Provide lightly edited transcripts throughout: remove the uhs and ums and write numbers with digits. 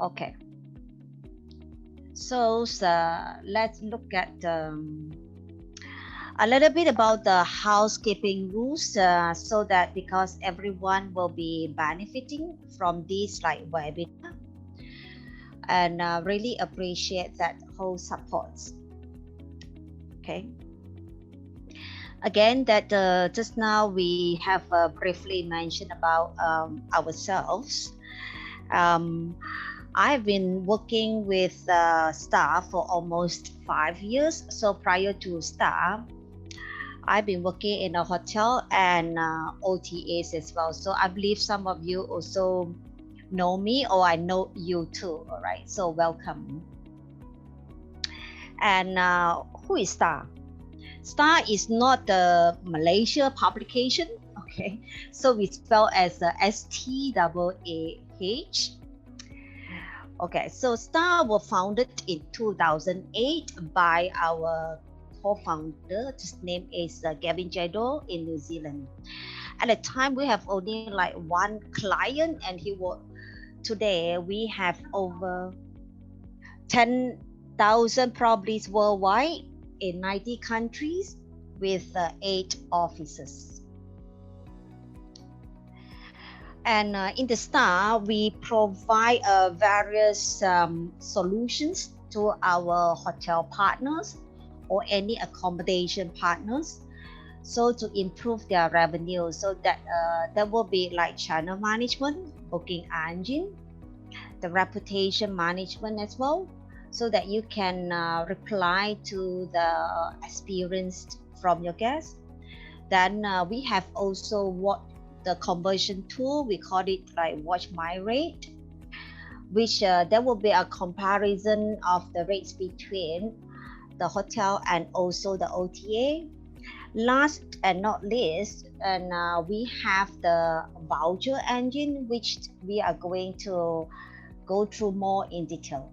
Okay, so let's look at a little bit about the housekeeping rules, so that because everyone will be benefiting from this like webinar, and really appreciate that whole supports. Okay, again that just now we have briefly mentioned about ourselves. um, I've been working with STAAH for almost 5 years. So prior to STAAH, I've been working in a hotel and OTAs as well. So I believe some of you also know me, or I know you too. All right, so welcome. And who is STAAH? STAAH is not the Malaysia publication. Okay, so we spell as STAAH. Okay, so STAAH was founded in 2008 by our co-founder. His name is Gavin Jado in New Zealand. At the time, we have only like one client, and he was. Today we have over 10,000 properties worldwide in 90 countries with 8 offices. And in the STAAH, we provide various solutions to our hotel partners or any accommodation partners, so to improve their revenue. So that there will be like channel management, booking engine, the reputation management as well, so that you can reply to the experience from your guests. Then we have also what the conversion tool, we call it like watch my rate, which there will be a comparison of the rates between the hotel and also the OTA. Last and not least, and we have the voucher engine, which we are going to go through more in detail.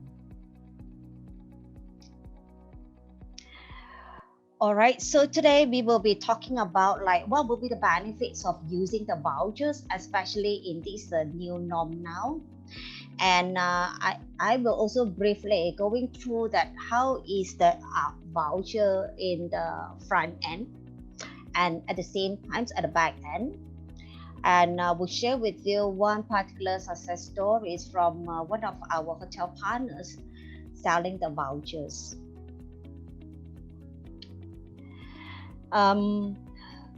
All right, so today we will be talking about like what will be the benefits of using the vouchers, especially in this new norm now. And I will also briefly going through that how is the voucher in the front end and at the same time at the back end. And we'll share with you one particular success story from one of our hotel partners selling the vouchers.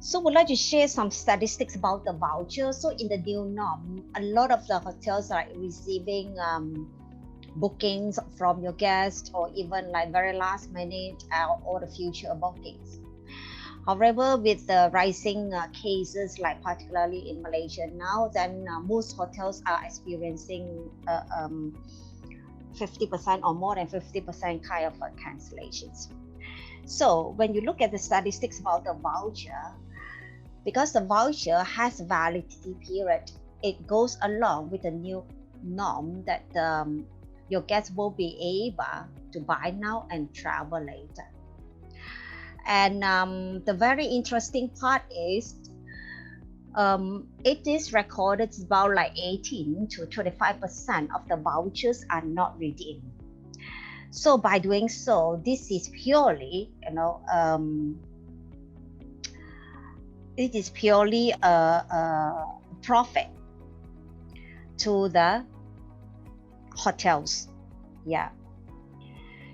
So we'd like to share some statistics about the voucher. So in the new norm, a lot of the hotels are receiving bookings from your guests, or even like very last minute or the future bookings. However, with the rising cases, like particularly in Malaysia now, then most hotels are experiencing 50% or more than 50% kind of cancellations. So when you look at the statistics about the voucher, because the voucher has a validity period, it goes along with the new norm that your guests will be able to buy now and travel later. And the very interesting part is it is recorded about like 18 to 25% of the vouchers are not redeemed. So by doing so, this is purely, it is purely a profit to the hotels. Yeah.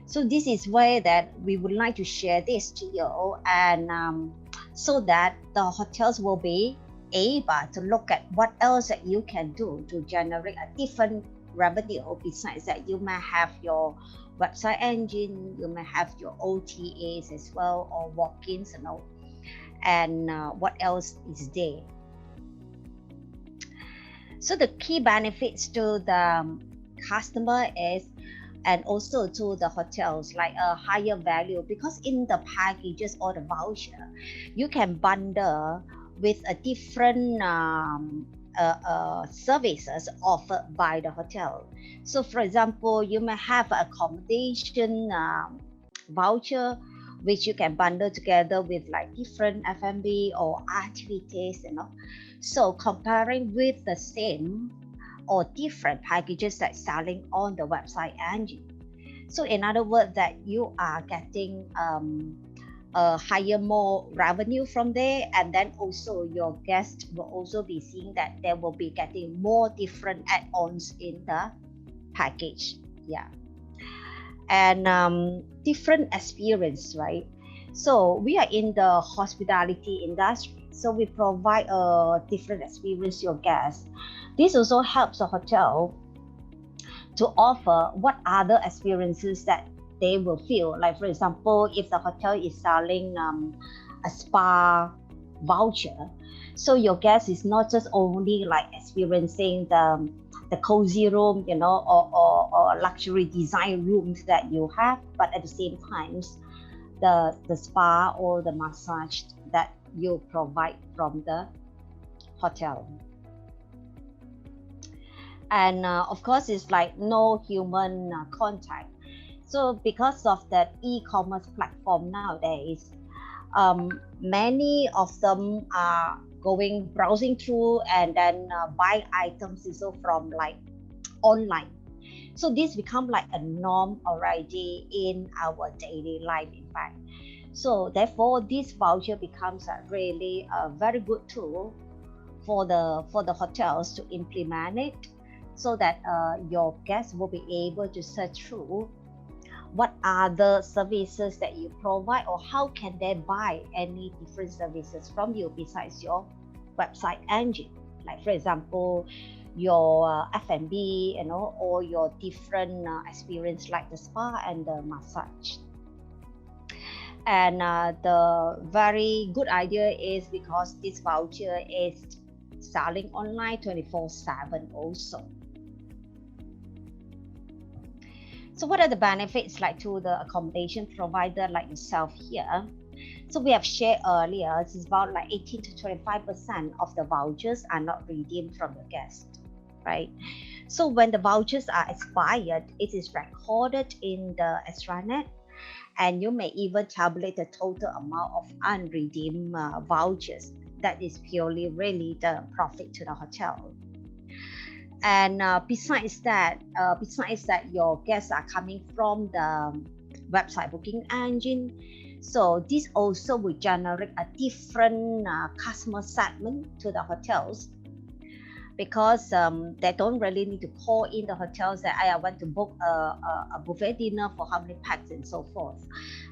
So this is where that we would like to share this to you, and so that the hotels will be able to look at what else that you can do to generate a different revenue. Besides that, you may have your website engine, you may have your OTAs as well, or walk-ins, and what else is there. So the key benefits to the customer is, and also to the hotels, like a higher value, because in the packages or the voucher, you can bundle with a different services offered by the hotel. So for example, you may have accommodation voucher, which you can bundle together with like different F&B or activities, So comparing with the same or different packages that's selling on the website engine. So in other words, that you are getting higher more revenue from there, and then also your guests will also be seeing that they will be getting more different add-ons in the package. Yeah. And different experience, right? So we are in the hospitality industry, so we provide a different experience to your guests. This also helps the hotel to offer what other experiences that they will feel. Like, for example, if the hotel is selling a spa voucher, so your guest is not just only like experiencing the cozy room, or luxury design rooms that you have, but at the same time, the spa or the massage that you provide from the hotel. And of course, it's like no human contact. So because of that e-commerce platform nowadays, many of them are going browsing through and then buy items also from like online. So this become like a norm already in our daily life, in fact. So therefore, this voucher becomes a really a very good tool for the hotels to implement it, so that your guests will be able to search through what are the services that you provide, or how can they buy any different services from you besides your website engine. Like, for example, your F&B, or your different experience like the spa and the massage. And the very good idea is because this voucher is selling online 24/7 also. So what are the benefits like to the accommodation provider like yourself here? So we have shared earlier, it's about like 18 to 25% of the vouchers are not redeemed from your guest, right? So when the vouchers are expired, it is recorded in the extranet, and you may even tabulate the total amount of unredeemed vouchers. That is purely really the profit to the hotel. And besides that, your guests are coming from the website booking engine. So this also will generate a different customer segment to the hotels, because they don't really need to call in the hotels that I want to book a buffet dinner for how many packs and so forth.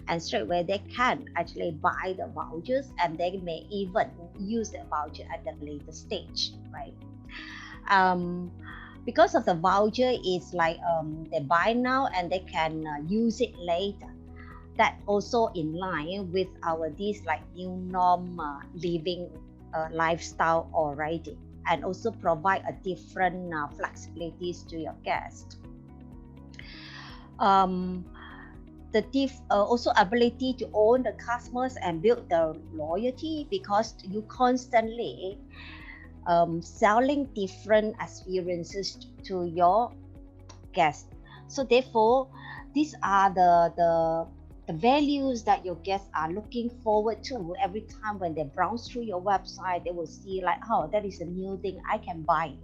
And straight away they can actually buy the vouchers, and they may even use the voucher at the later stage, right? Because of the voucher is like they buy now and they can use it later. That also in line with our this like new norm living lifestyle already, and also provide a different flexibilities to your guests. Also ability to own the customers and build the loyalty, because you constantly selling different experiences to your guests. So therefore, these are the values that your guests are looking forward to every time when they browse through your website. They will see like, oh, that is a new thing I can buy,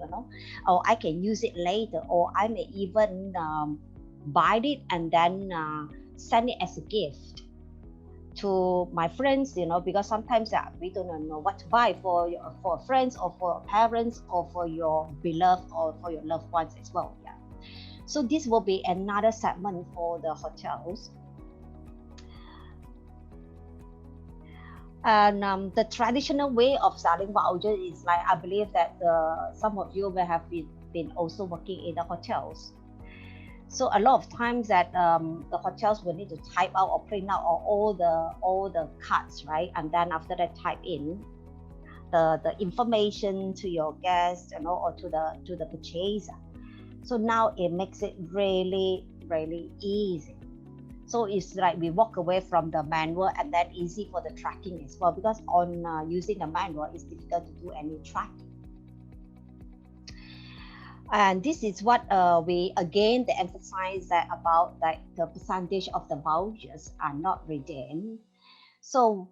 or I can use it later, or I may even buy it and then send it as a gift to my friends, because sometimes we don't know what to buy for friends or for parents or for your beloved or for your loved ones as well. Yeah. So this will be another segment for the hotels. And the traditional way of selling vouchers is like, I believe that some of you may have been also working in the hotels. So a lot of times that the hotels will need to type out or print out all the cards, right? And then after that, type in the information to your guests, or to the purchaser. So now it makes it really, really easy. So it's like we walk away from the manual, and then easy for the tracking as well, because on using the manual, it's difficult to do any tracking. And this is what we again they emphasize that about like the percentage of the vouchers are not redeemed. So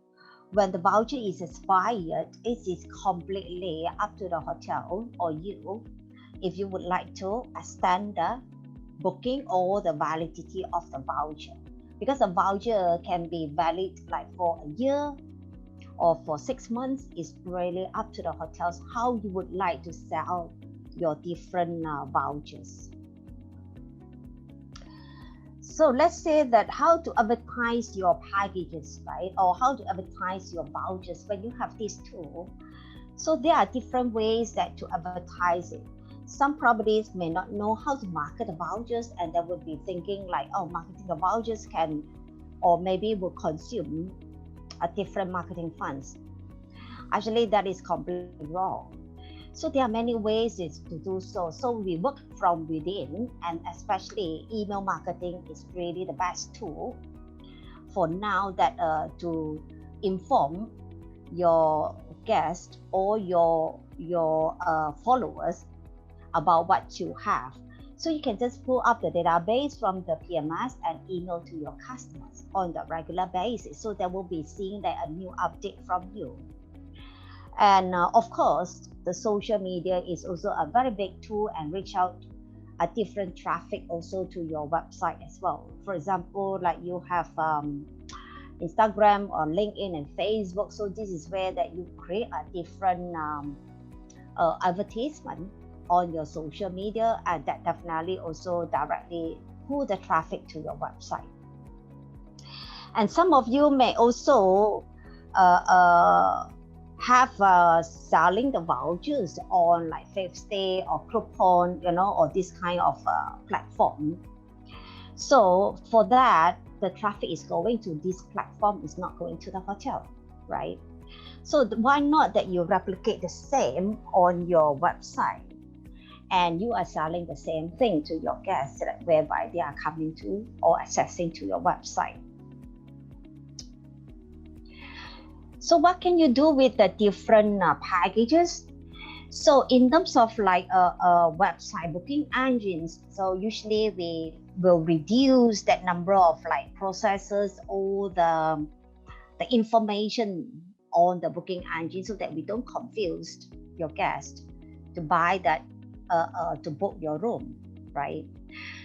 when the voucher is expired, it is completely up to the hotel or you if you would like to extend the booking or the validity of the voucher, because a voucher can be valid like for a year or for 6 months. It's really up to the hotels how you would like to sell your different vouchers. So let's say that how to advertise your packages, right? Or how to advertise your vouchers when you have this tool. So there are different ways that to advertise it. Some properties may not know how to market the vouchers, and they would be thinking like, oh, marketing the vouchers can, or maybe will consume a different marketing funds. Actually, that is completely wrong. So there are many ways to do so. So we work from within, and especially email marketing is really the best tool for now that to inform your guests or your followers about what you have. So you can just pull up the database from the PMS and email to your customers on the regular basis. So they will be seeing that a new update from you. And of course, the social media is also a very big tool and reach out a different traffic also to your website as well. For example, like you have Instagram or LinkedIn and Facebook. So this is where that you create a different advertisement on your social media, and that definitely also directly pull the traffic to your website. And some of you may also have selling the vouchers on like FaveStay or Groupon, or this kind of platform. So for that, the traffic is going to this platform, is not going to the hotel, right? So why not that you replicate the same on your website, and you are selling the same thing to your guests, whereby they are coming to or accessing to your website. So what can you do with the different packages? So in terms of like website booking engines, so usually we will reduce that number of like processes or the information on the booking engine, so that we don't confuse your guests to buy that to book your room, right?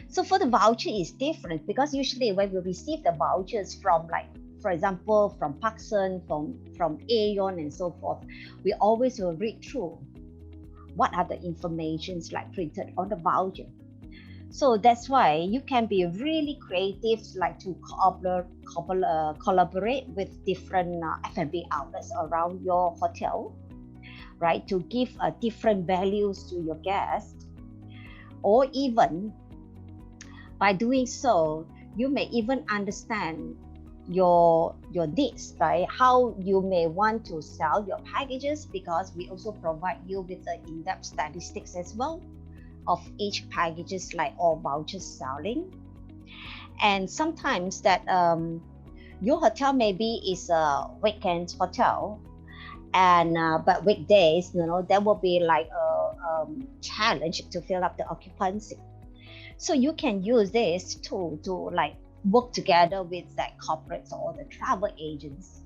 So for the voucher is different, because usually when we receive the vouchers from, like, for example, from Parkson, from Aeon and so forth, we always will read through what are the informations like printed on the voucher. So that's why you can be really creative, like to collaborate with different F&B outlets around your hotel, right, to give different values to your guests. Or even by doing so, you may even understand your needs, right? How you may want to sell your packages, because we also provide you with the in-depth statistics as well of each packages, like all vouchers selling. And sometimes that your hotel maybe is a weekend hotel, and but weekdays, there will be like a challenge to fill up the occupancy. So you can use this tool to like work together with like corporates or the travel agents,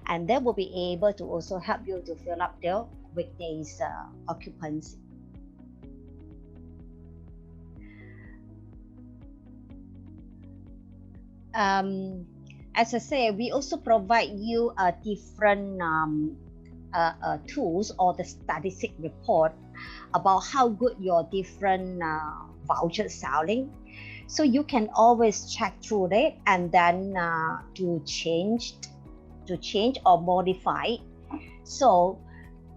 and they will be able to also help you to fill up their weekdays occupancy. As I say, we also provide you a different tools or the statistic report about how good your different voucher selling. So you can always check through it, and then to change or modify. So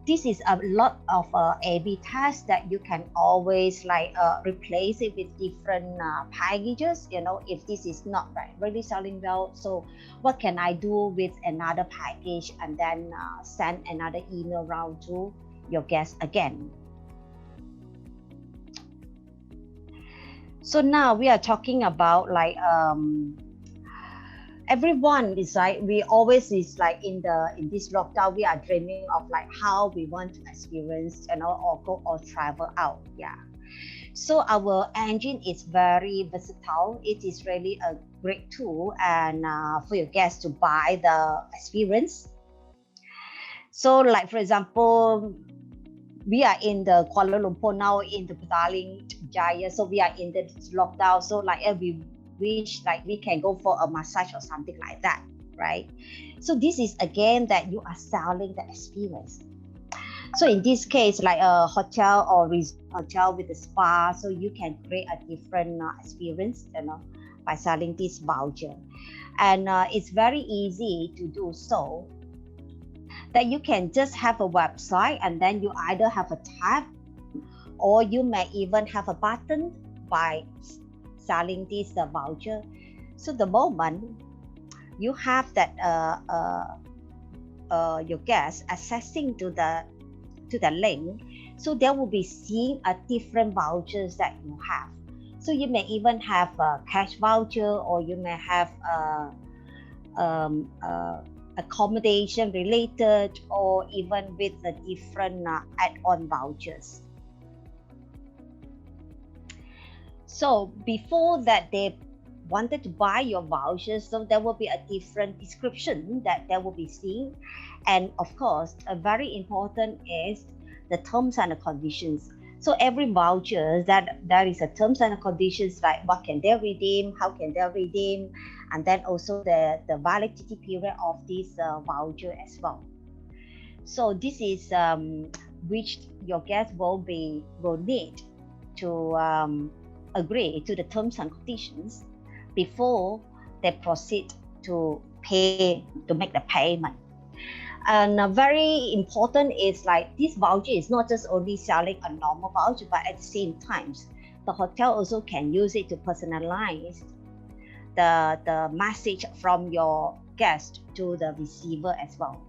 this is a lot of A/B tests that you can always like replace it with different packages. If this is not really selling well, so what can I do with another package, and then send another email round to your guests again. So now we are talking about like everyone is like, we always is like in this lockdown, we are dreaming of like how we want to experience, or go or travel out. Yeah. So our engine is very versatile. It is really a great tool, and for your guests to buy the experience. So like, for example, we are in the Kuala Lumpur now, in the Petaling Jaya, so we are in the lockdown. So like we wish like we can go for a massage or something like that, right? So this is again that you are selling the experience. So in this case, like a hotel or hotel with a spa, so you can create a different experience, by selling this voucher. And it's very easy to do so, that you can just have a website and then you either have a tab or you may even have a button by selling this voucher. So the moment you have that your guests accessing to the link, so they will be seeing a different vouchers that you have. So you may even have a cash voucher, or you may have accommodation related, or even with the different add-on vouchers. So before that, they wanted to buy your vouchers, so there will be a different description that they will be seeing. And of course, a very important is the terms and the conditions. So every voucher, that there is a terms and conditions, like what can they redeem, how can they redeem, and then also the validity period of this voucher as well. So this is which your guests will need to agree to the terms and conditions before they proceed to make the payment. And very important is like this voucher is not just only selling a normal voucher, but at the same time, the hotel also can use it to personalize the message from your guest to the receiver as well.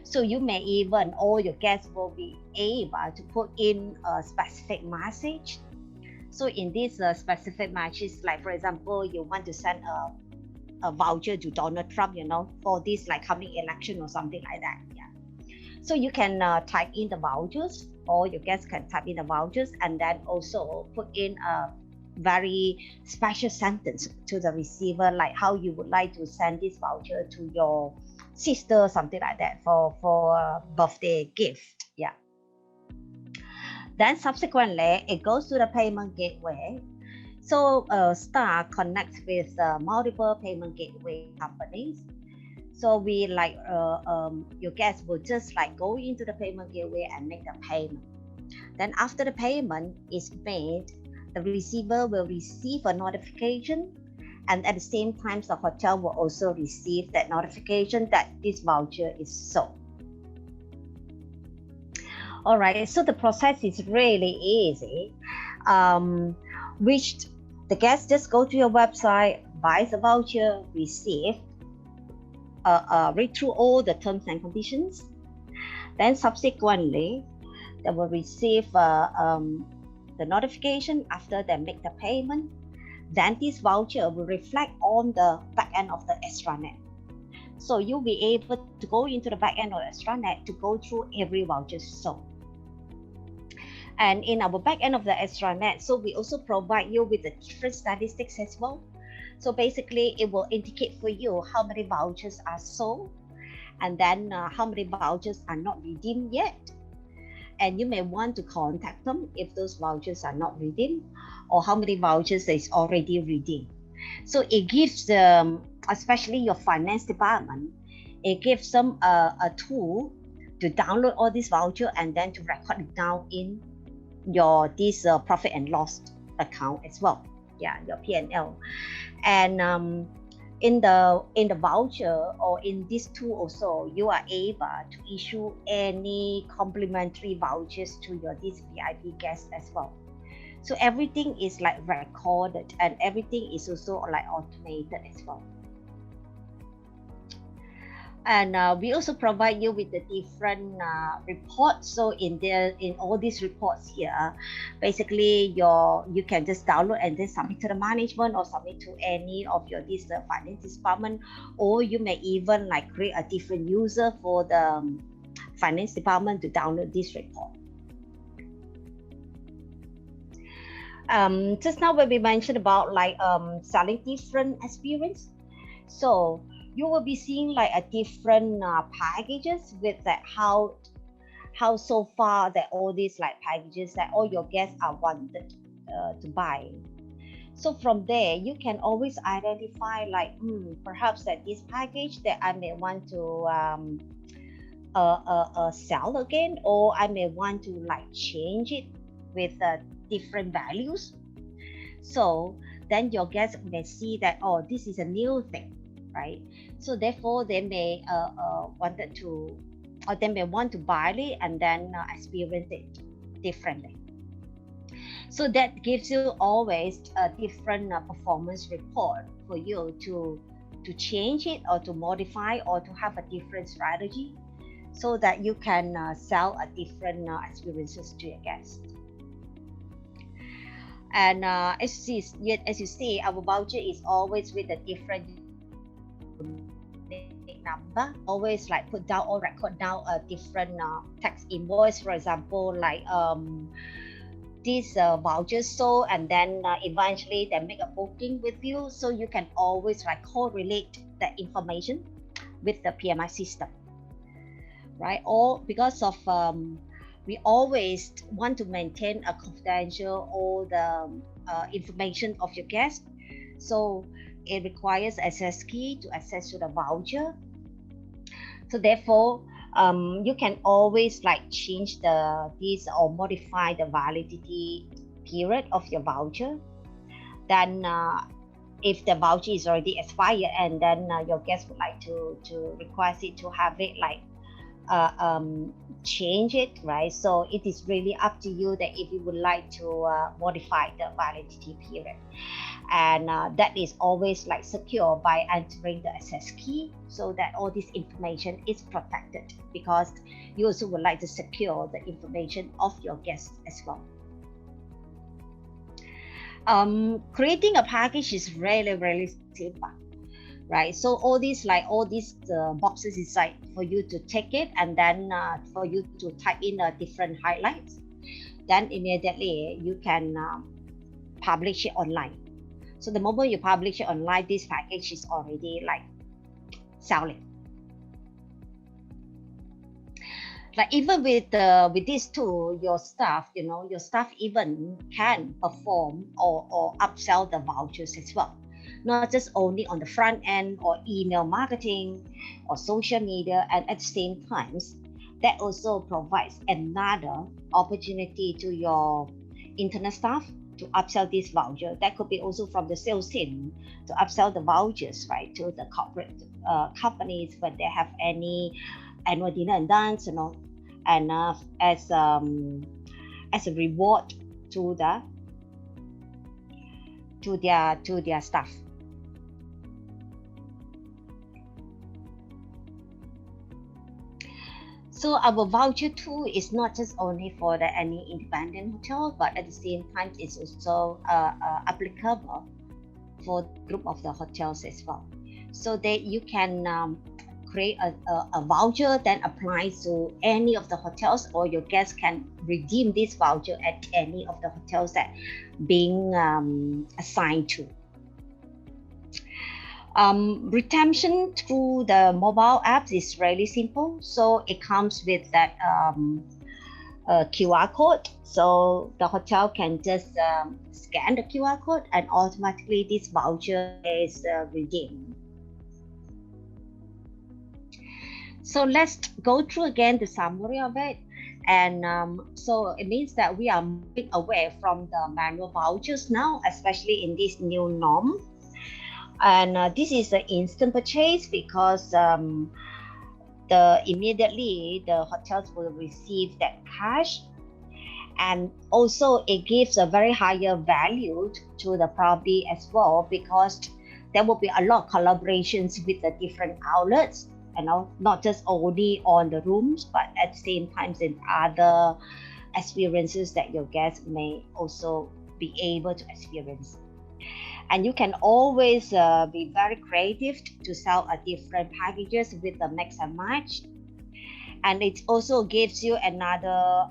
So you may even, all your guests will be able to put in a specific message. So in this specific message, like for example, you want to send a voucher to Donald Trump, for this like coming election or something like that. Yeah. So you can type in the vouchers, or your guests can type in the vouchers, and then also put in a very special sentence to the receiver, like how you would like to send this voucher to your sister, something like that, for a birthday gift. Yeah. Then subsequently, it goes to the payment gateway. So STAAH connects with multiple payment gateway companies. So we like your guests will just like go into the payment gateway and make the payment. Then after the payment is made, the receiver will receive a notification, and at the same time, the hotel will also receive that notification that this voucher is sold. All right, so the process is really easy, which the guests just go to your website, buy the voucher, receive, read through all the terms and conditions. Then subsequently, they will receive the notification after they make the payment. Then this voucher will reflect on the back end of the extranet. So you'll be able to go into the back end of the extranet to go through every voucher sold. And in our back end of the extranet, so we also provide you with the different statistics as well. So basically, it will indicate for you how many vouchers are sold, and then how many vouchers are not redeemed yet. And you may want to contact them if those vouchers are not redeemed, or how many vouchers is already redeemed. So it gives them, especially your finance department, it gives them a tool to download all these vouchers and then to record it down in your profit and loss account as well. Yeah, your P&L. And in the voucher, or in this tool also, you are able to issue any complimentary vouchers to this VIP guests as well. So everything is like recorded, and everything is also like automated as well. And we also provide you with the different reports. So in all these reports here, basically you can just download and then submit to the management, or submit to any of your finance department, or you may even like create a different user for the finance department to download this report. Just now when we mentioned about like selling different experience, so you will be seeing like a different packages with that how how so far that all these like packages that all your guests are wanted to buy. So from there, you can always identify like, perhaps that this package that I may want to sell again, or I may want to like change it with different values. So then your guests may see that, oh, this is a new thing, right? So therefore, they may wanted to, or they may want to buy it and then experience it differently. So that gives you always a different performance report for you to change it or to modify or to have a different strategy, so that you can sell a different experiences to your guests. And as you see, our voucher is always with a different number. Always like put down or record down a different tax invoice. For example, like these vouchers sold, and then eventually they make a booking with you, so you can always like correlate that information with the PMI system, right? Or because of we always want to maintain a confidential all the information of your guest, so it requires access key to access to the voucher. So therefore, you can always like change this or modify the validity period of your voucher. Then if the voucher is already expired, and then your guest would like to request it to have it like change it, right? So it is really up to you that if you would like to modify the validity period. And that is always like secure by entering the access key, so that all this information is protected, because you also would like to secure the information of your guests as well. Creating a package is really simple, right? So all these boxes is like for you to take it, and then for you to type in different highlights. Then immediately you can publish it online. So the moment you publish it online, this package is already like selling. Like even with this tool, your staff even can perform or upsell the vouchers as well. Not just only on the front end or email marketing or social media, and at the same time, that also provides another opportunity to your internal staff to upsell this voucher. That could be also from the sales team to upsell the vouchers, right, to the corporate companies when they have any annual dinner and dance, and as a reward to their staff. So our voucher tool is not just only for any independent hotel, but at the same time, it's also applicable for the group of the hotels as well. So that you can create a voucher that applies to any of the hotels, or your guests can redeem this voucher at any of the hotels that being assigned to. Redemption through the mobile apps is really simple. So it comes with that QR code. So the hotel can just scan the QR code, and automatically this voucher is redeemed. So let's go through again the summary of it. And so it means that we are moving away from the manual vouchers now, especially in this new norm. And this is an instant purchase, because immediately the hotels will receive that cash, and also it gives a very higher value to the property as well, because there will be a lot of collaborations with the different outlets, not just only on the rooms, but at the same time in other experiences that your guests may also be able to experience. And you can always be very creative to sell different packages with the mix and match. And it also gives you another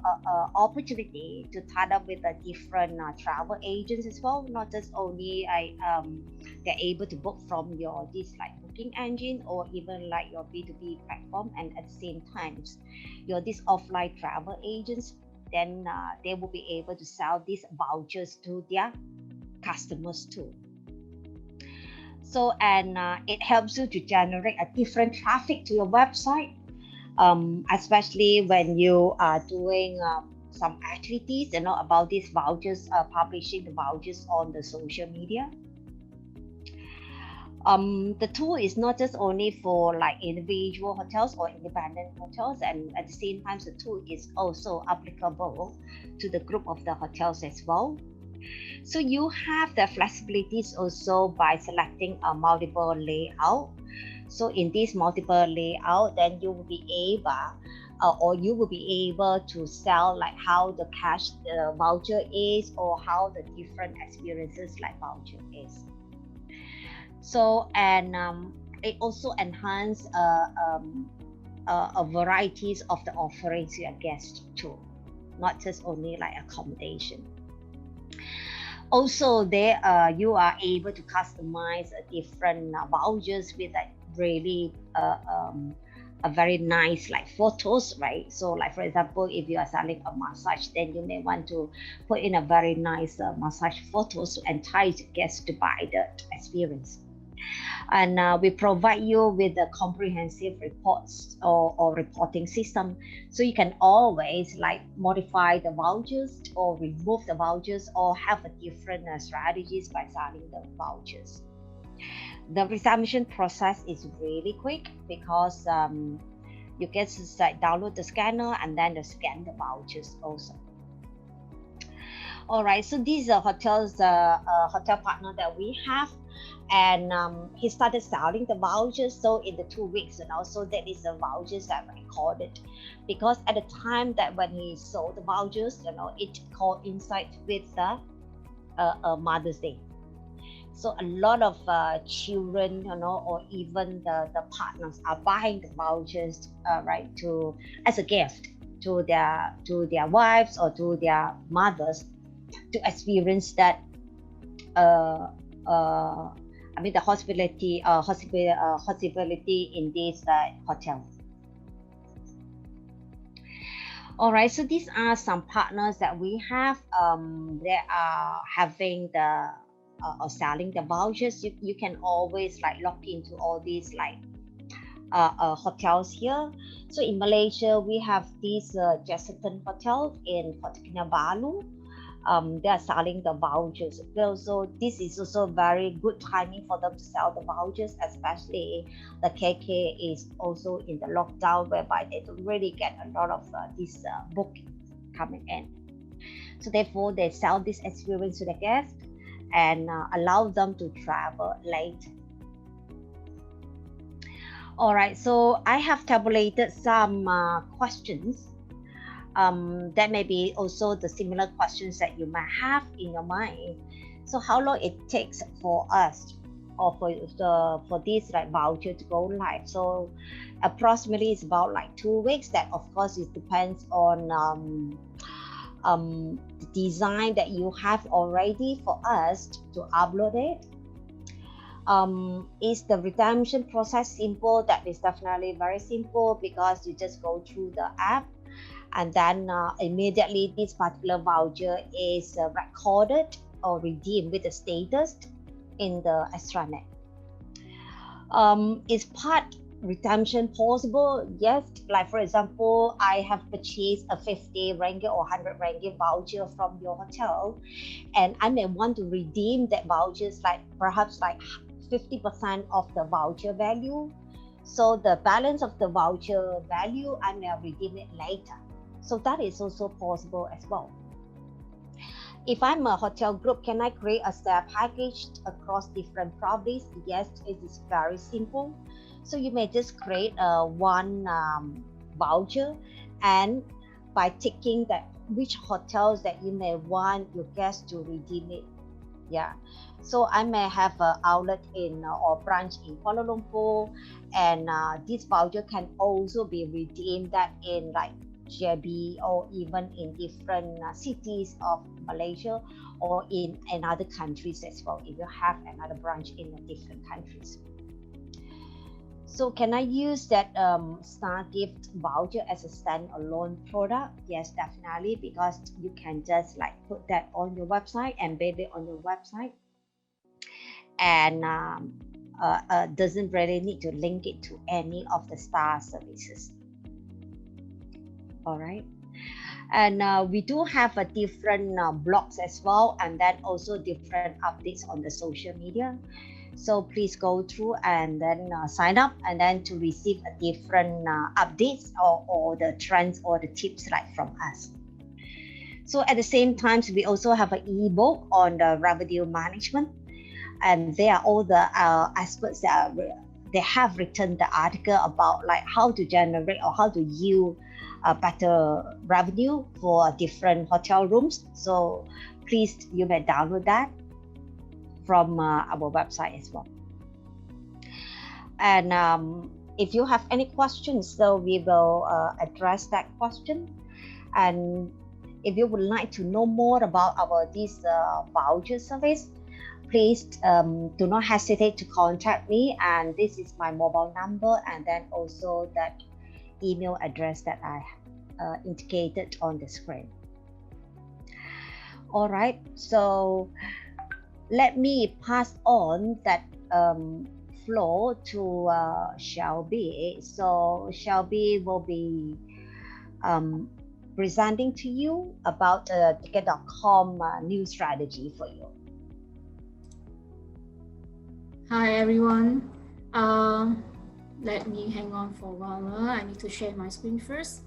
opportunity to tie up with different travel agents as well. Not just only they're able to book from your this like booking engine or even like your B2B platform, and at the same time your this offline travel agents, then they will be able to sell these vouchers to their customers too. So, and it helps you to generate a different traffic to your website, especially when you are doing some activities, about these vouchers, publishing the vouchers on the social media. The tool is not just only for like individual hotels or independent hotels, and at the same time the tool is also applicable to the group of the hotels as well. So you have the flexibilities also by selecting a multiple layout. So in this multiple layout, then you will be able to sell like how the cash voucher is, or how the different experiences like voucher is. So, and it also enhance a varieties of the offerings to your guests too, not just only like accommodation. Also, there you are able to customize different vouchers with like really a very nice like photos, right? So like for example, if you are selling a massage, then you may want to put in a very nice massage photos to entice guests to buy the experience. And we provide you with a comprehensive reports or reporting system, so you can always like modify the vouchers or remove the vouchers or have a different strategies by selling the vouchers. The redemption process is really quick because you can just like download the scanner and then scan the vouchers also. All right, so these are hotels, hotel partner that we have, and he started selling the vouchers. So in the 2 weeks, so that is the vouchers that recorded, because at the time that when he sold the vouchers, it coincides with the Mother's Day. So a lot of children, or even the partners are buying the vouchers, right, to as a gift to their wives or to their mothers, to experience that the hospitality in this hotel. All right, so these are some partners that we have. They are having the or selling the vouchers. You can always like log into all these like hotels here. So in Malaysia, we have this Jessican Hotel in Kota Kinabalu. They are selling the vouchers. So this is also very good timing for them to sell the vouchers, especially the KK is also in the lockdown, whereby they don't really get a lot of this booking coming in. So therefore, they sell this experience to the guests and allow them to travel later. All right, so I have tabulated some questions. That may be also the similar questions that you might have in your mind. So how long it takes for us or for this like voucher to go live? So approximately it's about like 2 weeks. That of course it depends on the design that you have already for us to upload it. Is the redemption process simple? That is definitely very simple, because you just go through the app, and then immediately this particular voucher is recorded or redeemed with the status in the extranet. Is part redemption possible? Yes. Like for example, I have purchased a 50 ringgit or 100 ringgit voucher from your hotel, and I may want to redeem that vouchers like perhaps like 50% of the voucher value. So the balance of the voucher value, I may redeem it later. So that is also possible as well. If I'm a hotel group, can I create a STAAH package across different properties? Yes, it is very simple. So you may just create one voucher, and by ticking that which hotels that you may want your guests to redeem it. Yeah. So I may have an outlet in or branch in Kuala Lumpur, and this voucher can also be redeemed that in like JB or even in different cities of Malaysia or in other countries as well, if you have another branch in different countries. So can I use that STAAH gift voucher as a standalone product? Yes, definitely, because you can just like put that on your website, embed it on your website, and doesn't really need to link it to any of the STAAH services. All right. And we do have a different blogs as well, and then also different updates on the social media. So please go through and then sign up, and then to receive a different updates or the trends or the tips right from us. So at the same time, we also have an ebook on the revenue management, and they are all the experts that they have written the article about like how to generate or how to yield a better revenue for different hotel rooms. So please, you may download that from our website as well. And if you have any questions, so we will address that question. And if you would like to know more about this voucher service, please do not hesitate to contact me, and this is my mobile number, and then also that email address that I indicated on the screen. All right, so let me pass on that flow to Shelby. So Shelby will be presenting to you about the Ticket.com new strategy for you. Hi everyone. Let me hang on for a while. I need to share my screen first.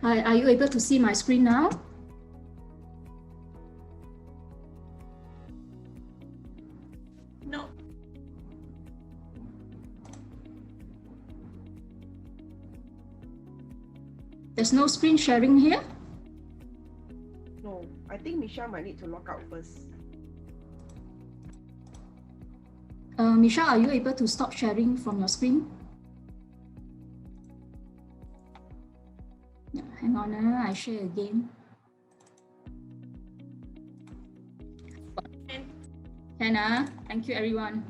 Hi, are you able to see my screen now? There's no screen sharing here? No, I think Michelle might need to log out first. Michelle, are you able to stop sharing from your screen? Yeah, hang on, I share again. Hannah, thank you everyone.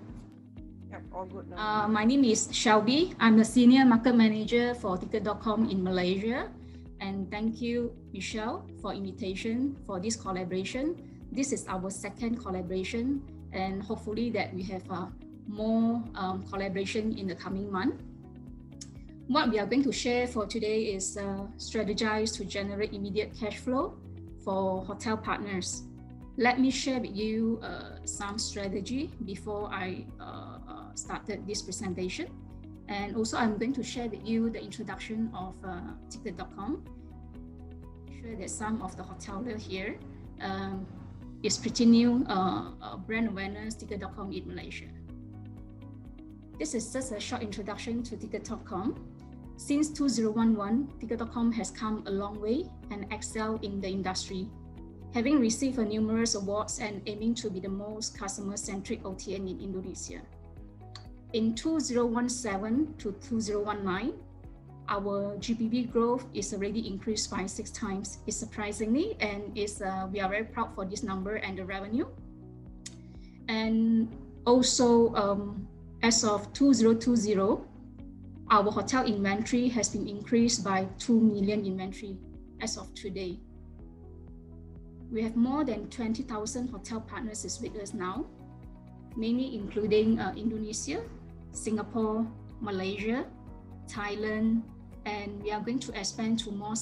Yep, all good now. My name is Shelby. I'm the Senior Market Manager for Ticket.com in Malaysia. And thank you, Michelle, for invitation for this collaboration. This is our second collaboration, and hopefully that we have more collaboration in the coming month. What we are going to share for today is strategize to generate immediate cash flow for hotel partners. Let me share with you some strategy before I started this presentation. And also I'm going to share with you the introduction of Ticket.com. Sure that some of the hoteliers here is pretty new brand awareness Ticket.com in Malaysia. This is just a short introduction to Ticket.com. Since 2011, Ticket.com has come a long way and excelled in the industry, having received numerous awards and aiming to be the most customer-centric OTN in Indonesia. In 2017 to 2019, our GBV growth is already increased by 6 times. It's surprisingly, and we are very proud for this number and the revenue. And also, as of 2020, our hotel inventory has been increased by 2 million inventory as of today. We have more than 20,000 hotel partners with us now, mainly including Indonesia, Singapore, Malaysia, Thailand, and we are going to expand to more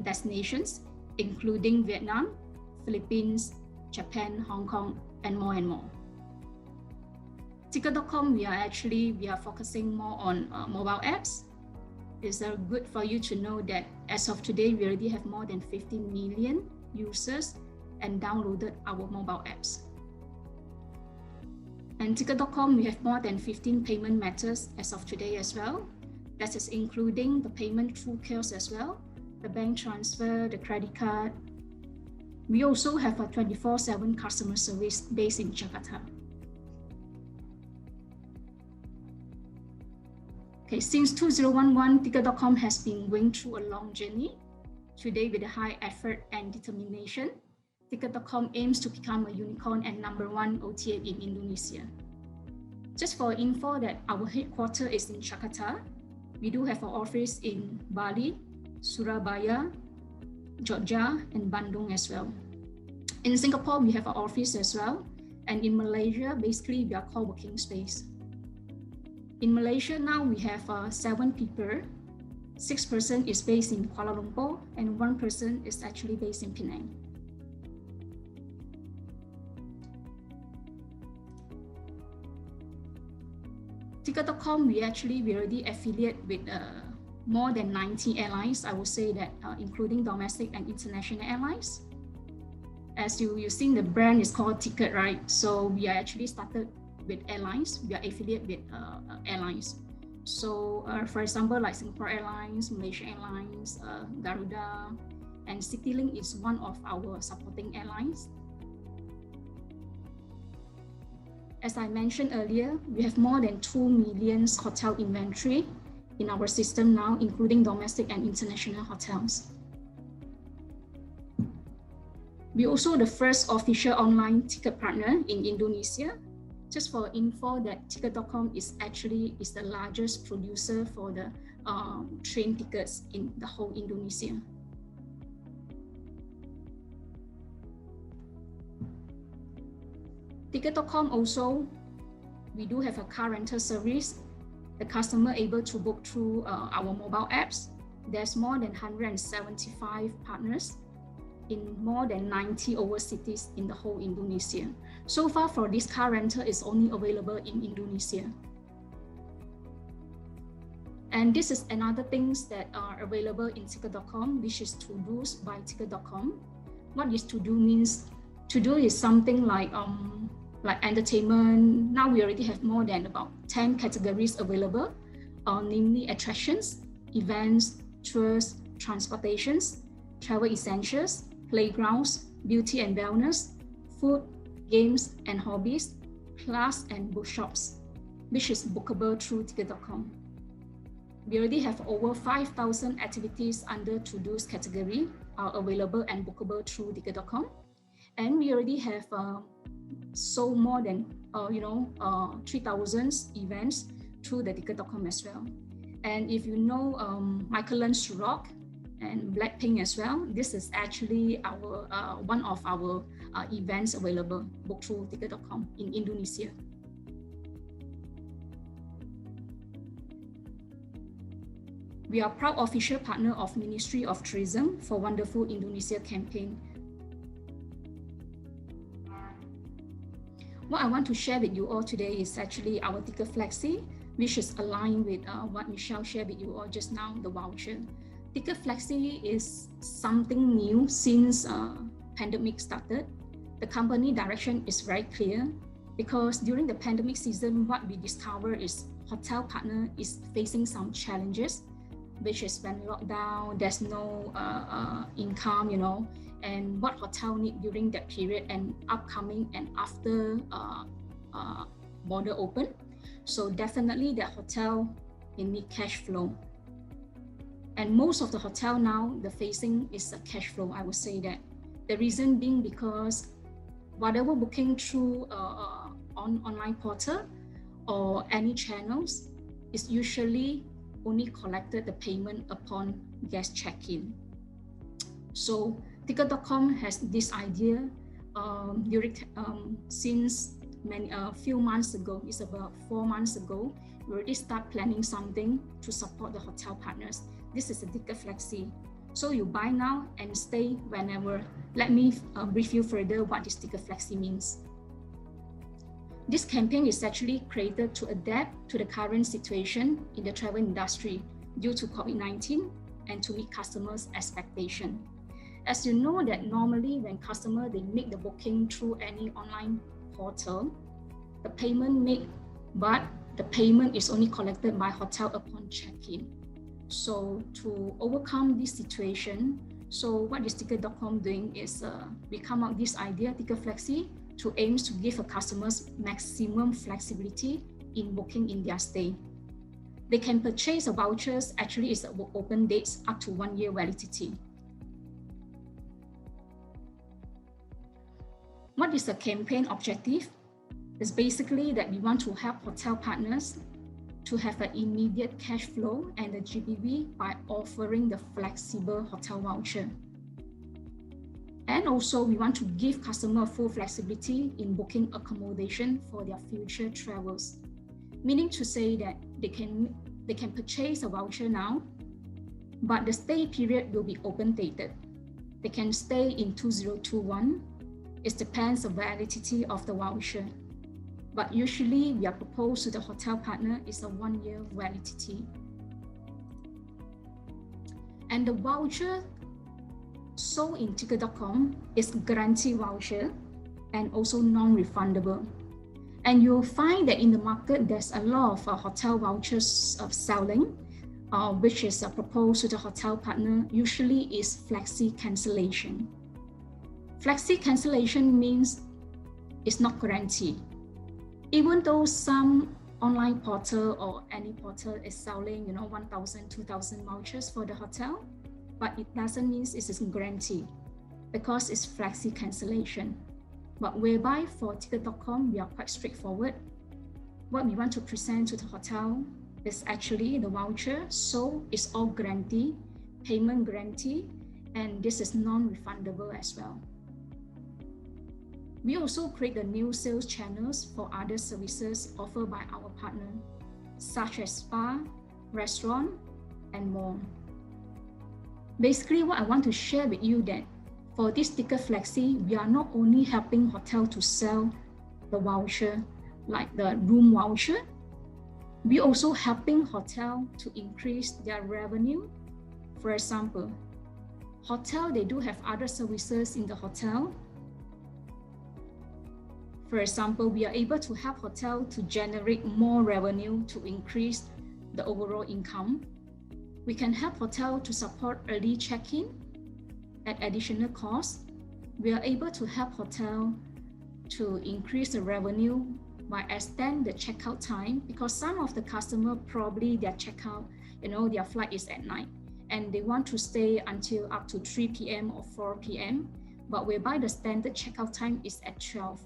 destinations, including Vietnam, Philippines, Japan, Hong Kong, and more and more. Ticket.com, we are focusing more on mobile apps. It's good for you to know that as of today, we already have more than 15 million users and downloaded our mobile apps. And Ticket.com, we have more than 15 payment methods as of today as well. That is including the payment through kiosk as well, the bank transfer, the credit card, We also have a 24/7 customer service based in Jakarta. Okay, since 2011, Ticket.com has been going through a long journey. Today, with a high effort and determination, Ticket.com aims to become a unicorn and #1 OTA in Indonesia. Just for info that our headquarters is in Jakarta, we do have an office in Bali, Surabaya, Jogja, and Bandung as well. In Singapore, we have an office as well. And in Malaysia, basically, we are co-working space. In Malaysia now, we have 7 people. 6 person is based in Kuala Lumpur, and 1 person is actually based in Penang. Ticket.com, we already affiliate with more than 90 airlines. I would say that including domestic and international airlines. As you've seen, the brand is called Ticket, right? So we are actually started with airlines. We are affiliate with airlines. So for example, like Singapore Airlines, Malaysia Airlines, Garuda, and CityLink is one of our supporting airlines. As I mentioned earlier, we have more than 2 million hotel inventory in our system now, including domestic and international hotels. We're also the first official online ticket partner in Indonesia. Just for info, that Ticket.com is the largest producer for the train tickets in the whole Indonesia. Ticket.com also, we do have a car rental service. The customer able to book through our mobile apps. There's more than 175 partners in more than 90 overseas cities in the whole Indonesia. So far for this car rental is only available in Indonesia. And this is another things that are available in Ticket.com, which is to-dos by Ticket.com. What is to-do means? To-do is something like entertainment. Now we already have more than about 10 categories available, namely attractions, events, tours, transportations, travel essentials, playgrounds, beauty and wellness, food, games and hobbies, class and bookshops, which is bookable through Ticket.com. We already have over 5,000 activities under to-dos category are available and bookable through Ticket.com. And we already have sold more than 3,000 events through the Ticket.com as well. And if you know Michael Learns to Rock and Blackpink as well, this is actually our one of our events available booked through Ticket.com in Indonesia. We are proud official partner of Ministry of Tourism for Wonderful Indonesia campaign. What I want to share with you all today is actually our Ticket Flexi, which is aligned with what Michelle shared with you all just now, the voucher. Ticket Flexi is something new since pandemic started. The company direction is very clear because during the pandemic season, what we discovered is hotel partner is facing some challenges, which is when lockdown, there's no income, and what hotel need during that period and upcoming and after border open. So definitely the hotel need cash flow. And most of the hotel now, the facing is a cash flow, I would say that. The reason being because whatever booking through online portal or any channels is usually only collected the payment upon guest check-in. So Ticket.com has this idea since few months ago. It's about 4 months ago. We already start planning something to support the hotel partners. This is a Ticket Flexi. So you buy now and stay whenever. Let me brief you further what this Ticket Flexi means. This campaign is actually created to adapt to the current situation in the travel industry due to COVID-19 and to meet customers' expectation. As you know that normally when customer, they make the booking through any online portal, the payment is only collected by hotel upon check-in. So to overcome this situation, So what is Ticket.com doing is we come up this idea, Ticket Flexi, to aims to give a customers maximum flexibility in booking in their stay. They can purchase a vouchers, actually it's open dates up to 1 year validity. What is the campaign objective? It's basically that we want to help hotel partners to have an immediate cash flow and the GBV by offering the flexible hotel voucher. And also we want to give customer full flexibility in booking accommodation for their future travels. Meaning to say that they can purchase a voucher now, but the stay period will be open dated. They can stay in 2021. It depends on the validity of the voucher. But usually we are proposed to the hotel partner is a 1 year validity. And the voucher sold in Ticket.com is guarantee voucher and also non-refundable. And you'll find that in the market, there's a lot of hotel vouchers selling, which is proposed to the hotel partner, usually is flexi cancellation. Flexi cancellation means it's not guaranteed. Even though some online portal or any portal is selling, 1,000, 2,000 vouchers for the hotel, but it doesn't mean it is guaranteed because it's flexi cancellation. But whereby for Ticket.com, we are quite straightforward. What we want to present to the hotel is actually the voucher, so it's all guarantee, payment guarantee, and this is non-refundable as well. We also create the new sales channels for other services offered by our partner, such as spa, restaurant, and more. Basically, what I want to share with you that for this Ticket Flexi, we are not only helping hotel to sell the voucher, like the room voucher, we also helping hotel to increase their revenue. For example, hotel, they do have other services in the hotel. For example, we are able to help hotel to generate more revenue to increase the overall income. We can help hotel to support early check-in at additional cost. We are able to help hotel to increase the revenue by extend the checkout time, because some of the customer probably their checkout, their flight is at night and they want to stay until up to 3 p.m. or 4 p.m. but whereby the standard checkout time is at 12.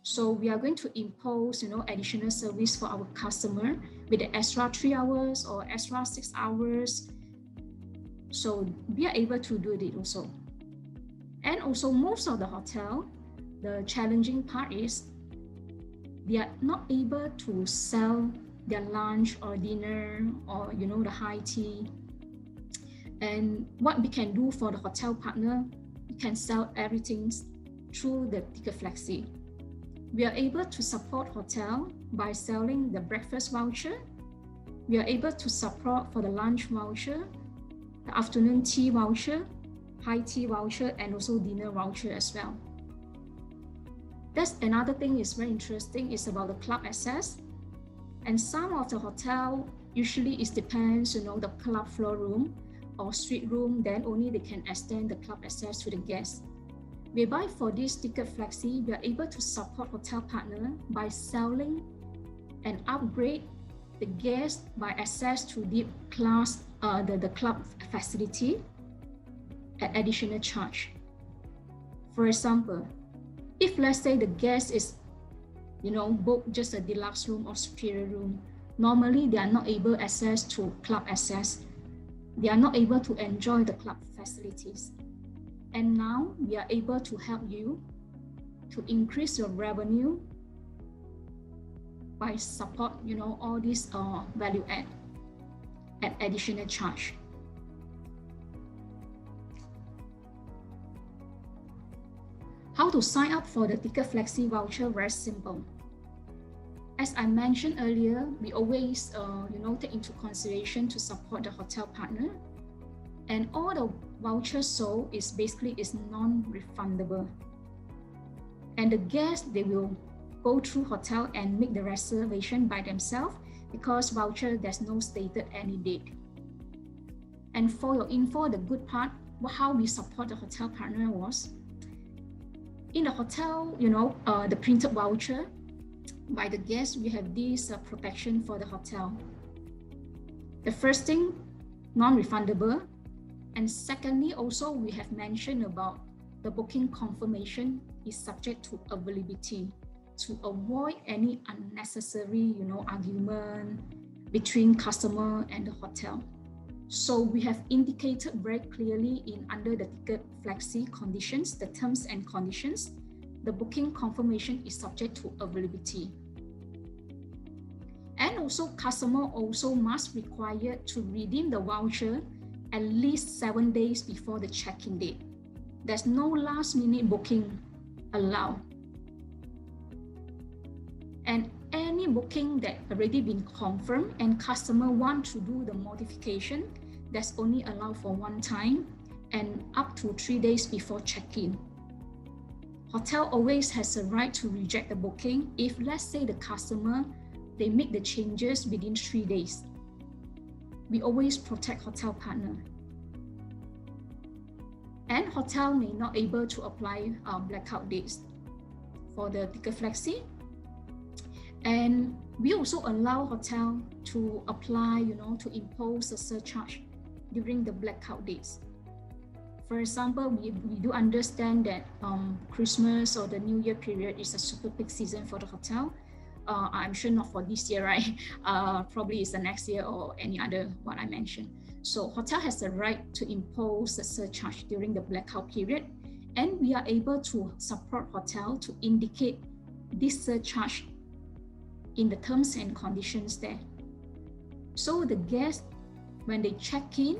So we are going to impose, additional service for our customer with the extra 3 hours or extra 6 hours. So we are able to do it also. And also most of the hotel, the challenging part is they are not able to sell their lunch or dinner or, the high tea. And what we can do for the hotel partner, we can sell everything through the Ticket Flexi. We are able to support hotel by selling the breakfast voucher. We are able to support for the lunch voucher, the afternoon tea voucher, high tea voucher, and also dinner voucher as well. That's another thing is very interesting is about the club access. And some of the hotel, usually it depends, the club floor room or suite room, then only they can extend the club access to the guests. Whereby for this Ticket Flexi, we are able to support hotel partner by selling and upgrade the guests by access to the class, the club facility at additional charge. For example, if let's say the guest is, book just a deluxe room or superior room, normally they are not able access to club access. They are not able to enjoy the club facilities. And now we are able to help you to increase your revenue by support, all these value add at additional charge. How to sign up for the Ticket Flexi voucher? Very simple. As I mentioned earlier, we always, take into consideration to support the hotel partner. And all the vouchers sold is basically non-refundable. And the guests, they will go through hotel and make the reservation by themselves because voucher, there's no stated any date. And for your info, the good part, how we support the hotel partner was, in the hotel, the printed voucher by the guests, we have this protection for the hotel. The first thing, non-refundable. And secondly, also we have mentioned about the booking confirmation is subject to availability to avoid any unnecessary, argument between customer and the hotel. So we have indicated very clearly under the ticket flexi conditions, the terms and conditions, the booking confirmation is subject to availability. And also customer also must require to redeem the voucher at least 7 days before the check-in date. There's no last minute booking allowed. And any booking that already been confirmed and customer want to do the modification, that's only allowed for one time and up to 3 days before check-in. Hotel always has a right to reject the booking if, let's say, the customer, they make the changes within 3 days. We always protect hotel partner. And hotel may not able to apply blackout dates for the ticket flexi. And we also allow hotel to apply, to impose a surcharge during the blackout dates. For example, we do understand that Christmas or the New Year period is a super peak season for the hotel. I'm sure not for this year, right? Probably it's the next year or any other what I mentioned. So hotel has the right to impose a surcharge during the blackout period, and we are able to support hotel to indicate this surcharge in the terms and conditions there. So the guests, when they check in,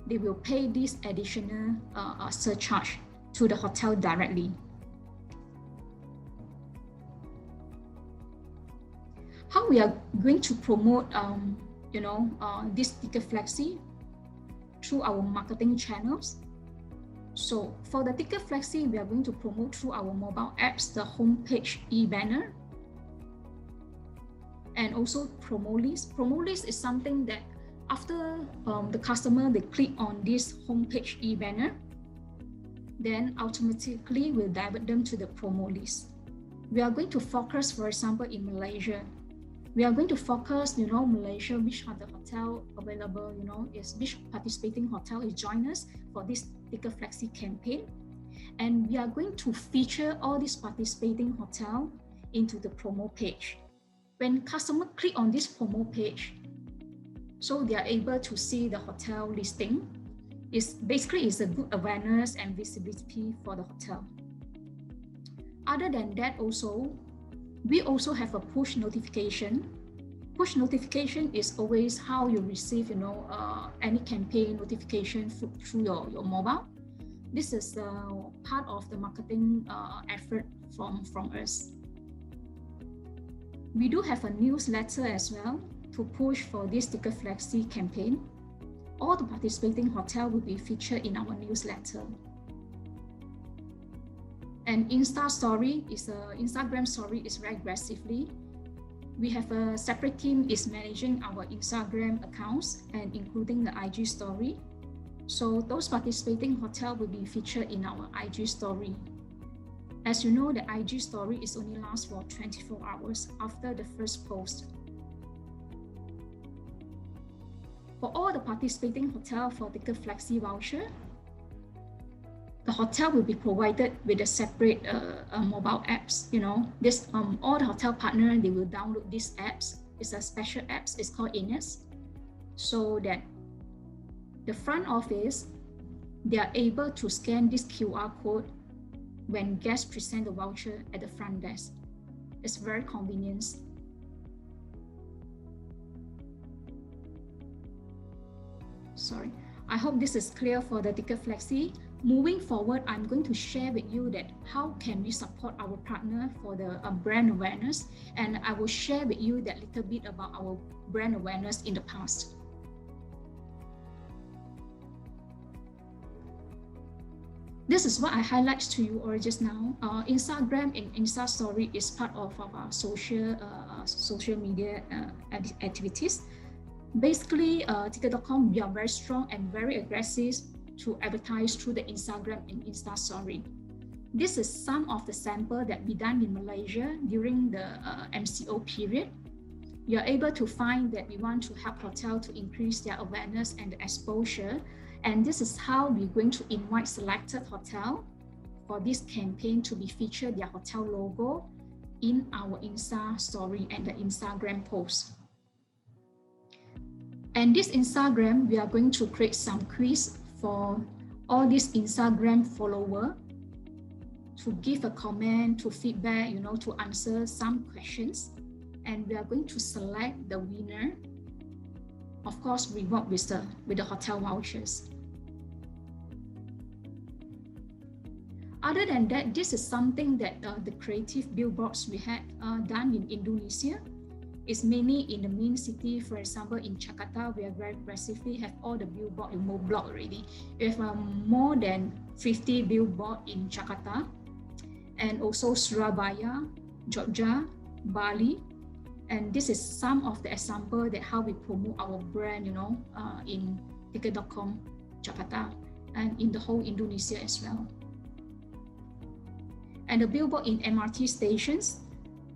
they will pay this additional surcharge to the hotel directly. How we are going to promote, this ticket flexi through our marketing channels. So for the ticket flexi, we are going to promote through our mobile apps, the homepage e-banner, and also promo list. Promo list is something that after the customer, they click on this homepage e-banner, then automatically will divert them to the promo list. We are going to focus, for example, in Malaysia. We are going to focus, Malaysia, which are the hotel available, is which participating hotel is join us for this ticket flexi campaign. And we are going to feature all these participating hotel into the promo page. When customer click on this promo page, so they are able to see the hotel listing. It's a good awareness and visibility for the hotel. Other than that, also, we also have a push notification. Push notification is always how you receive, any campaign notification through your mobile. This is part of the marketing effort from us. We do have a newsletter as well to push for this ticket flexi campaign. All the participating hotel will be featured in our newsletter. And Instagram story is very aggressively. We have a separate team is managing our Instagram accounts and including the IG story. So those participating hotel will be featured in our IG story. As you know, the IG story is only lasts for 24 hours after the first post. For all the participating hotel for ticket flexi voucher, the hotel will be provided with a separate mobile apps. This all the hotel partner, they will download these apps. It's a special apps. It's called Ines, so that the front office, they are able to scan this QR code when guests present the voucher at the front desk. It's very convenient. Sorry, I hope this is clear for the ticket flexi. Moving forward, I'm going to share with you that how can we support our partner for the brand awareness, and I will share with you that little bit about our brand awareness in the past. This is what I highlight to you all just now. Instagram and Insta story is part of our social media activities. Basically, Ticket.com, we are very strong and very aggressive to advertise through the Instagram and Insta story. This is some of the sample that we done in Malaysia during the MCO period. You're able to find that we want to help hotel to increase their awareness and the exposure. And this is how we're going to invite selected hotel for this campaign to be featured their hotel logo in our Insta story and the Instagram post. And this Instagram, we are going to create some quiz for all these Instagram follower to give a comment, to feedback, to answer some questions. And we are going to select the winner. Of course, reward with the hotel vouchers. Other than that, this is something that the creative billboards we had done in Indonesia. It's mainly in the main city. For example, in Jakarta, we are very aggressively have all the billboard in block already. We have more than 50 billboard in Jakarta, and also Surabaya, Jogja, Bali. And this is some of the example that how we promote our brand, in Ticket.com Jakarta and in the whole Indonesia as well. And the billboard in MRT stations,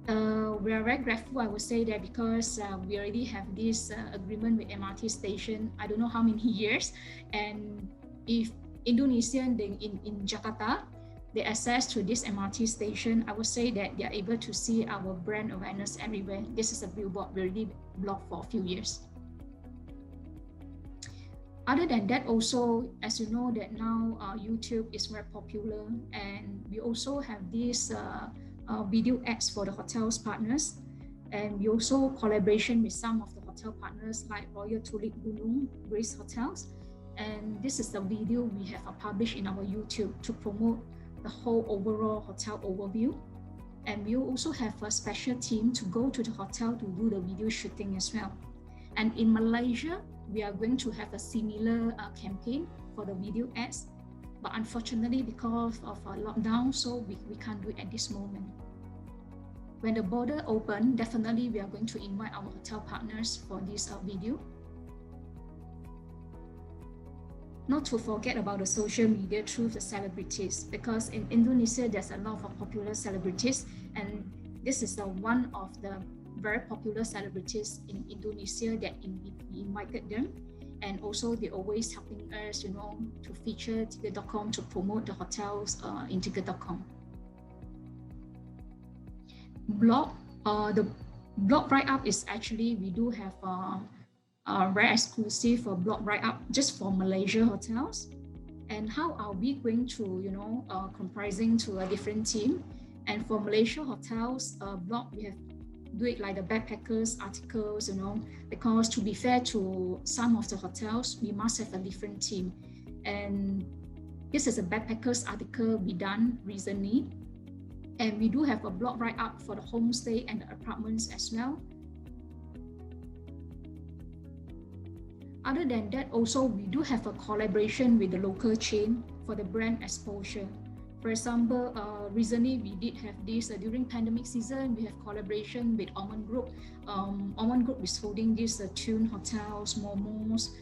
we are very grateful, I would say that, because we already have this agreement with MRT station, I don't know how many years. And if Indonesian in Jakarta, they access to this MRT station, I would say that they are able to see our brand awareness everywhere. This is a billboard we already blocked for a few years. Other than that, also, as you know that now YouTube is very popular, and we also have these video ads for the hotels partners, and we also collaboration with some of the hotel partners like Royal Tulip Gunung, Grace Hotels, and this is the video we have published in our YouTube to promote the whole overall hotel overview. And we also have a special team to go to the hotel to do the video shooting as well. And in Malaysia, we are going to have a similar campaign for the video ads, but unfortunately because of a lockdown, so we can't do it at this moment. When the border open, definitely we are going to invite our hotel partners for this video. Not to forget about the social media through the celebrities, because in Indonesia there's a lot of popular celebrities, and this is the one of the very popular celebrities in Indonesia that we invited them, and also they're always helping us, to feature Ticket.com, to promote the hotels in Ticket.com. The blog write-up is actually, we do have very exclusive blog write-up just for Malaysia hotels. And how are we going to, comprising to a different team? And for Malaysia hotels blog, we have do it like the backpackers articles, because to be fair to some of the hotels, we must have a different team. And this is a backpackers article we done recently. And we do have a blog write-up for the homestay and the apartments as well. Other than that, also, we do have a collaboration with the local chain for the brand exposure. For example, recently we did have this during pandemic season, we have collaboration with Almond Group. Almond Group is holding these Tune hotels, Momos,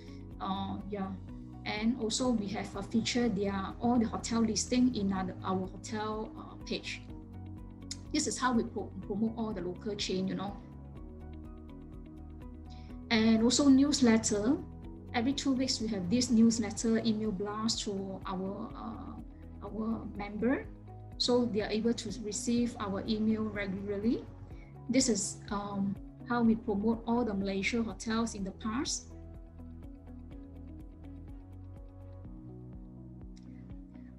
and also we have featured all the hotel listing in our hotel page. This is how we promote all the local chain, And also newsletter. Every 2 weeks we have this newsletter email blast to our member, so they are able to receive our email regularly. This is how we promote all the Malaysia hotels in the past.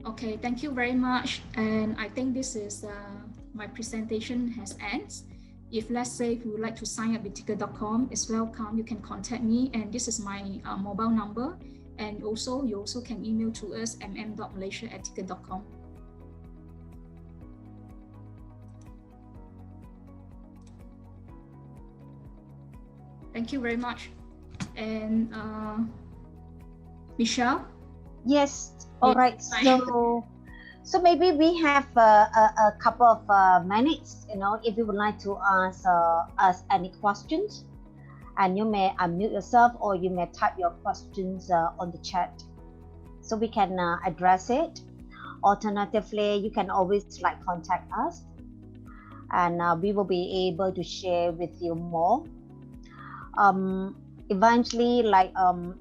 Okay, thank you very much, and I think this is my presentation has ended. If let's say if you would like to sign up with Ticket.com, it's welcome. You can contact me, and this is my mobile number. And also, you also can email to us mm.malaysia@ticket.com. Thank you very much. And Michelle? Yes, all right. So maybe we have a couple of minutes, if you would like to ask us any questions, and you may unmute yourself or you may type your questions on the chat. so we can address it. Alternatively, you can always like contact us, and we will be able to share with you more. Eventually, like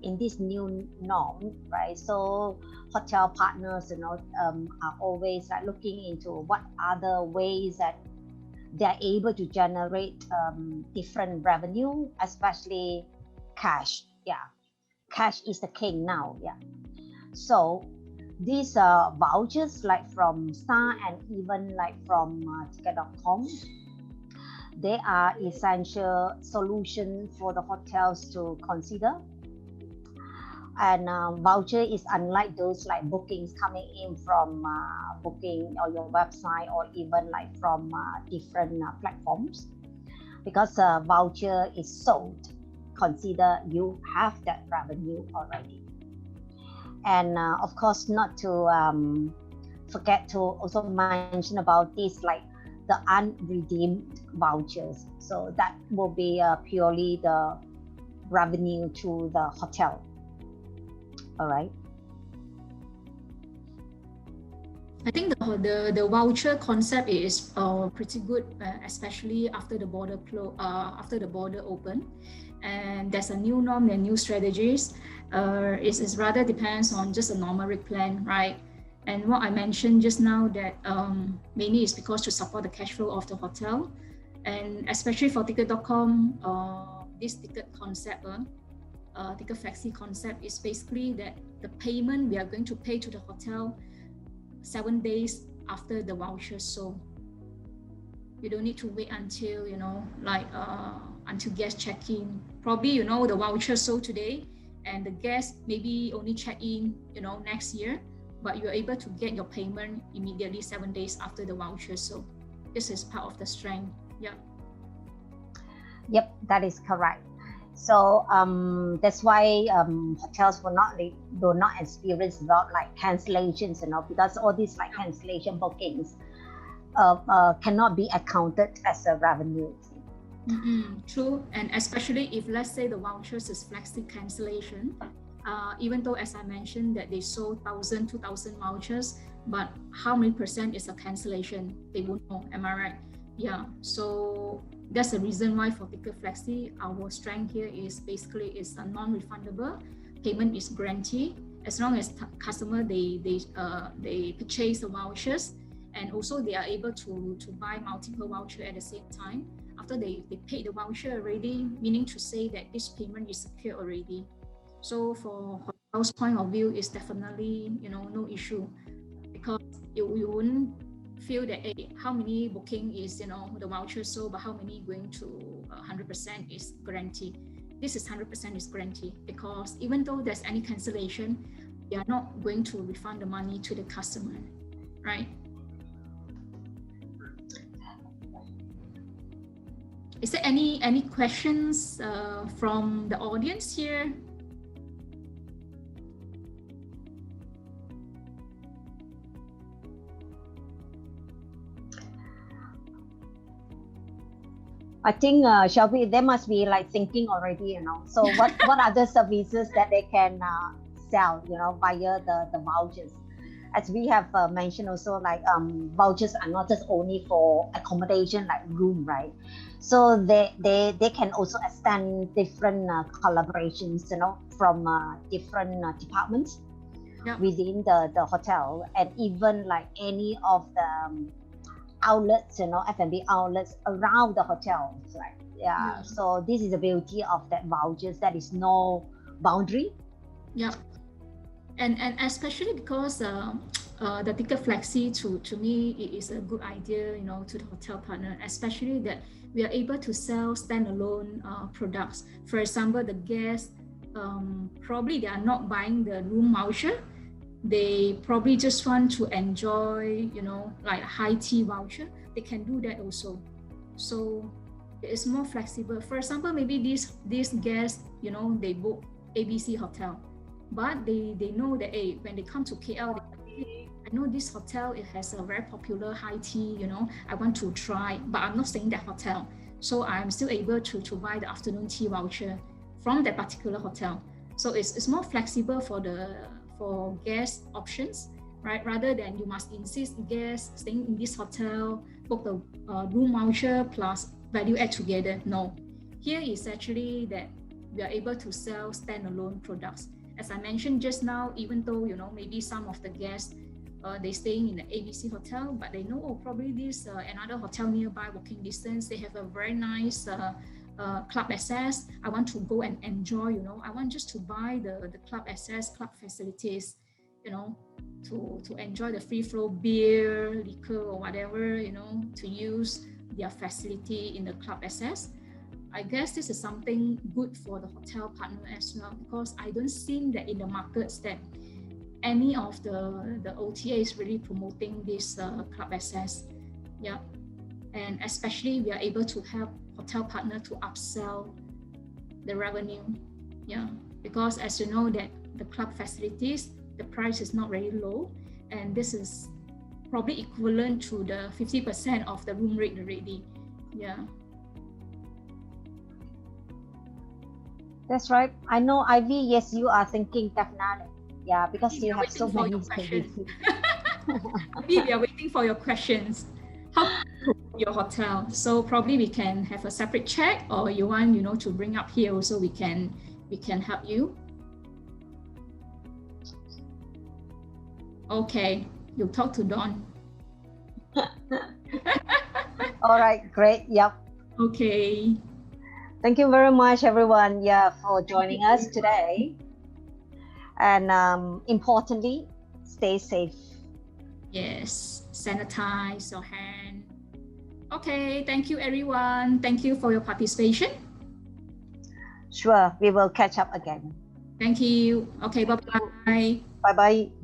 in this new norm, right? So hotel partners, are always like looking into what other ways that they are able to generate different revenue, especially cash. Yeah, cash is the king now. Yeah. So these vouchers like from STAAH and even like from ticket.com, they are essential solution for the hotels to consider. And voucher is unlike those like bookings coming in from booking or your website or even like from different platforms, because voucher is sold, consider you have that revenue already. And of course, not to forget to also mention about this, like the unredeemed vouchers. So that will be purely the revenue to the hotel. All right. I think the voucher concept is pretty good, especially after the border open, and there's a new norm and new strategies. It rather depends on just a numeric plan, right? And what I mentioned just now, that mainly is because to support the cash flow of the hotel, and especially for ticket.com, this ticket concept, ticket flexi concept is basically that the payment we are going to pay to the hotel 7 days after the voucher sold. You don't need to wait until, until guests check in. Probably, the voucher sold today and the guests maybe only check in, next year, but you're able to get your payment immediately 7 days after the voucher sold. This is part of the strength. Yeah. Yep, that is correct. So that's why hotels do not experience about like cancellations, because all these like cancellation bookings cannot be accounted as a revenue. True, and especially if, let's say, the vouchers is flexi cancellation, even though, as I mentioned, that they sold 1,000, 2,000 vouchers, but how many percent is a cancellation? They won't know. Am I right? Yeah. So that's the reason why for ticket flexi, our strength here is basically it's a non-refundable payment is guaranteed as long as customer they purchase the vouchers, and also they are able to buy multiple voucher at the same time after they pay the voucher already, meaning to say that this payment is secure already. So for hotel's point of view, it's definitely no issue, because you wouldn't feel that, hey, how many booking is the voucher sold, but how many going to 100% is guaranteed. This is 100% is guaranteed, because even though there's any cancellation, we are not going to refund the money to the customer, right? Is there any questions from the audience here? I think Shelby, they must be like thinking already, So what other services that they can sell, via the vouchers? As we have mentioned also, like vouchers are not just only for accommodation like room, right? So they can also extend different collaborations, from different departments within the hotel, and even like any of the outlets, F&B outlets around the hotel, right? Yeah. So this is the beauty of that vouchers, that is no boundary. Yeah. And especially because the ticket flexi to me it is a good idea, to the hotel partner, especially that we are able to sell standalone products. For example, the guests probably they are not buying the room voucher. They probably just want to enjoy, like high tea voucher. They can do that also. So it's more flexible. For example, maybe these guests, they book ABC hotel, but they know that, hey, when they come to KL, I know this hotel, it has a very popular high tea, I want to try, but I'm not staying that hotel. So I'm still able to buy the afternoon tea voucher from that particular hotel. So it's more flexible for for guest options, right? Rather than you must insist guests staying in this hotel, book the room voucher plus value add together. No, here is actually that we are able to sell standalone products. As I mentioned just now, even though, you know, maybe some of the guests, they staying in the ABC hotel, but they know, oh, probably this another hotel nearby, walking distance, they have a very nice club access. I want to go and enjoy, you know, I want just to buy the club access, club facilities, you know, to enjoy the free flow beer, liquor, or whatever, you know, to use their facility in the club access. I guess this is something good for the hotel partner as well, because I don't see that in the markets that any of the OTA is really promoting this club access. Yeah, and especially we are able to help hotel partner to upsell the revenue. Yeah, because as you know that the club facilities, the price is not very low, and this is probably equivalent to the 50% of the room rate already. Yeah. That's right. I know, Ivy, yes, you are thinking definitely. Yeah, because you have so many questions. Maybe we are waiting for your questions. How to promote your hotel? So probably we can have a separate chat, or you want, you know, to bring up here also, we can help you. Okay, you talk to Dawn. All right, great. Yep. Okay. Thank you very much, everyone, yeah, for joining us today. And importantly, stay safe. Yes, sanitize your hand. Okay, thank you, everyone. Thank you for your participation. Sure, we will catch up again. Thank you. Okay, bye-bye. Bye-bye.